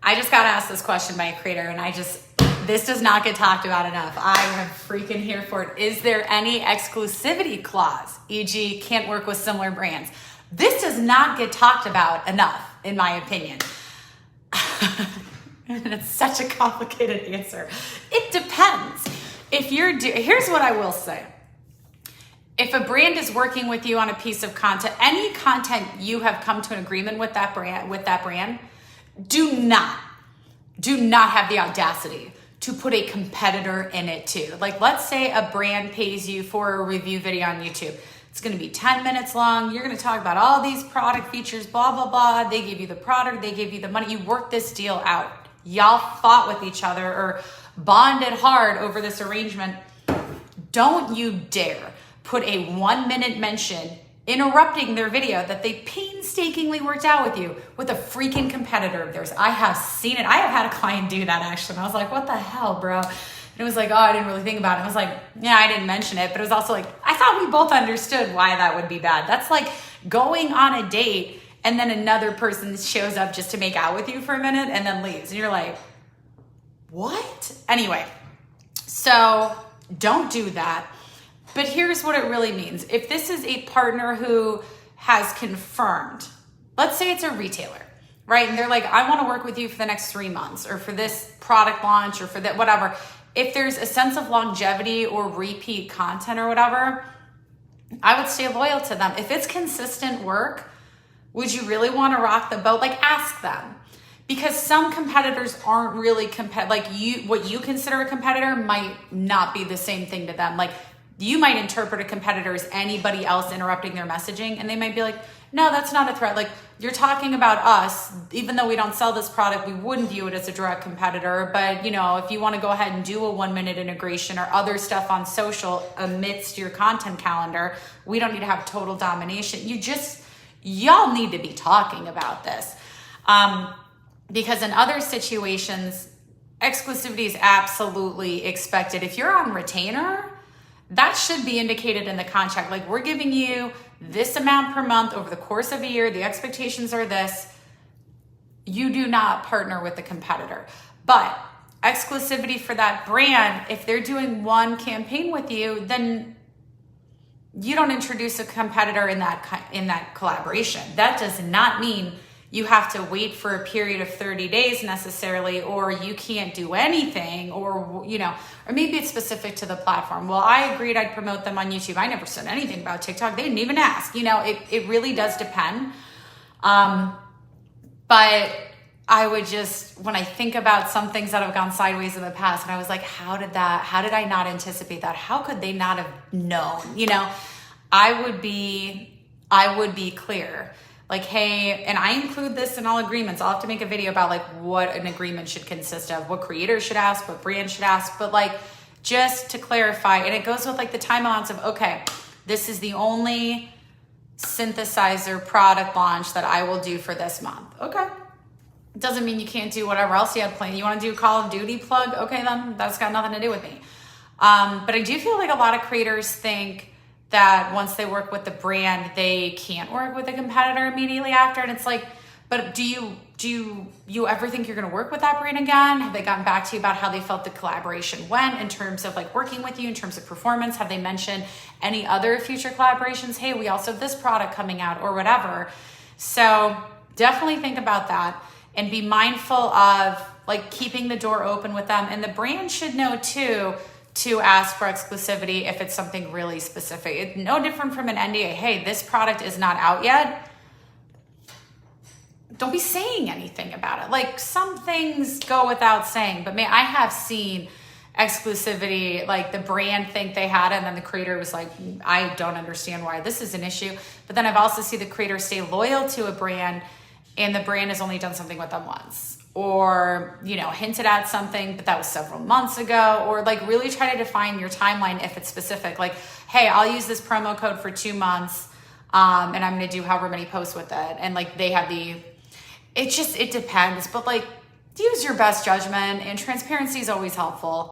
I just got asked this question by a creator, and this does not get talked about enough. I am freaking here for it. Is there any exclusivity clause, e.g. can't work with similar brands? This does not get talked about enough, in my opinion. And it's such a complicated answer. It depends. Here's what I will say. If a brand is working with you on a piece of content, any content you have come to an agreement with that brand, do not have the audacity to put a competitor in it too. Like, let's say a brand pays you for a review video on YouTube. It's gonna be 10 minutes long. You're gonna talk about all these product features, blah, blah, blah. They give you the product, they give you the money. You work this deal out. Y'all fought with each other or bonded hard over this arrangement. Don't you dare put a 1-minute mention interrupting their video that they painstakingly worked out with you with a freaking competitor of theirs. I have seen it. I have had a client do that actually. And I was like, what the hell, bro? And it was like, oh, I didn't really think about it. I was like, yeah, I didn't mention it. But it was also like, I thought we both understood why that would be bad. That's like going on a date and then another person shows up just to make out with you for a minute and then leaves. And you're like, what? Anyway, so don't do that. But here's what it really means. If this is a partner who has confirmed, let's say it's a retailer, right? And they're like, I want to work with you for the next 3 months or for this product launch or for that, whatever. If there's a sense of longevity or repeat content or whatever, I would stay loyal to them. If it's consistent work, would you really want to rock the boat? Like, ask them. Because some competitors aren't really like what you consider a competitor might not be the same thing to them. Like, you might interpret a competitor as anybody else interrupting their messaging, and they might be like, no, that's not a threat. Like, you're talking about us, even though we don't sell this product, we wouldn't view it as a direct competitor. But, you know, if you want to go ahead and do a 1-minute integration or other stuff on social amidst your content calendar, we don't need to have total domination. Y'all need to be talking about this. Because in other situations, exclusivity is absolutely expected. If you're on retainer, that should be indicated in the contract. Like, we're giving you this amount per month over the course of a year. The expectations are this. You do not partner with the competitor. But exclusivity for that brand, if they're doing one campaign with you, then you don't introduce a competitor in that collaboration. That does not mean you have to wait for a period of 30 days necessarily, or you can't do anything, or, you know, or maybe it's specific to the platform. Well, I agreed I'd promote them on YouTube. I never said anything about TikTok. They didn't even ask. You know, it really does depend. But I would just, when I think about some things that have gone sideways in the past, and I was like, how did I not anticipate that? How could they not have known? You know, I would be clear. Like, hey, and I include this in all agreements. I'll have to make a video about like what an agreement should consist of, what creators should ask, what brands should ask, but like, just to clarify, and it goes with like the time allowance of, okay, this is the only synthesizer product launch that I will do for this month. Okay. It doesn't mean you can't do whatever else you had planned. You want to do Call of Duty plug? Okay, then that's got nothing to do with me. But I do feel like a lot of creators think that once they work with the brand, they can't work with a competitor immediately after. And it's like, but do you ever think you're gonna work with that brand again? Have they gotten back to you about how they felt the collaboration went in terms of like working with you, in terms of performance? Have they mentioned any other future collaborations? Hey, we also have this product coming out or whatever. So definitely think about that and be mindful of like keeping the door open with them. And the brand should know too, to ask for exclusivity if it's something really specific. It's no different from an NDA. Hey, this product is not out yet. Don't be saying anything about it. Like, some things go without saying, but man, I have seen exclusivity, like the brand think they had it, and then the creator was like, I don't understand why this is an issue. But then I've also seen the creator stay loyal to a brand and the brand has only done something with them once, or, you know, hinted at something, but that was several months ago, or like really try to define your timeline if it's specific. Like, hey, I'll use this promo code for 2 months, and I'm going to do however many posts with it. And like, they have it depends, but like, use your best judgment, and transparency is always helpful.